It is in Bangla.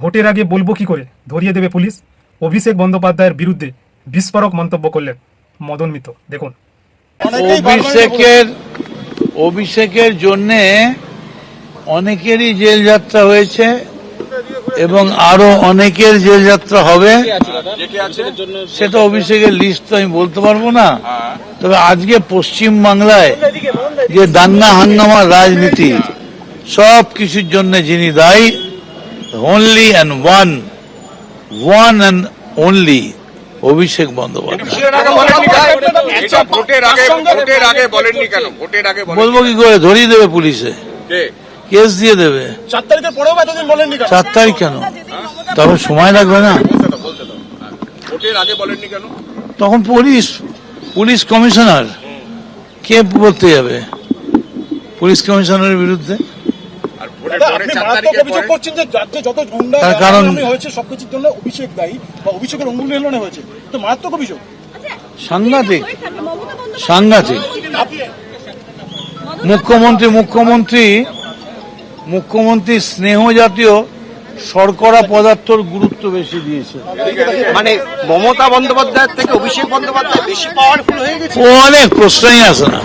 ভোটের আগে বলবো কি করে ধরিয়ে দেবে পুলিশ। অভিষেক বন্দ্যোপাধ্যায়ের বিরুদ্ধে বিস্ফোরক মন্তব্য করলেন মদন মিত্র। দেখুন। অভিষেকের জন্যে অনেকেরই জেল যাত্রা হয়েছে এবং আরো অনেকের জেল যাত্রা হবে, সেটা অভিষেকের লিস্ট তো আমি বলতে পারবো না। তবে আজকে পশ্চিম বাংলায় যে দাঙ্গা হাঙ্গামার রাজনীতি, সব কিছুর জন্য যিনি দায়ী, only and one and only Abhishek Bandyopadhyay. বলবো কি করে, ধরিয়ে দেবে পুলিশে, কেস দিয়ে দেবে। 4 তারিখের পরেও এতদিন বলেননি কেন? 4 তারিখ কেন? তখন সময় লাগবে না? তখন পুলিশ কমিশনার কে বলতে যাবে পুলিশ কমিশনারের বিরুদ্ধে? তার কারণ সবকিছুর জন্য অভিষেক দায়ী বা অভিষেকের অনুমোদনে হয়েছে, তো মারাত্মক অভিযোগ, সাংঘাতিক। মুখ্যমন্ত্রী স্নেহ জাতীয় শর্করা পদার্থর গুরুত্ব বেশি দিয়েছে। মানে মমতা বন্দ্যোপাধ্যায়ের থেকে অভিষেক বন্দ্যোপাধ্যায় বেশি পাওয়ারফুল হয়ে গেছে। ও অনেক প্রশ্নই আসে না।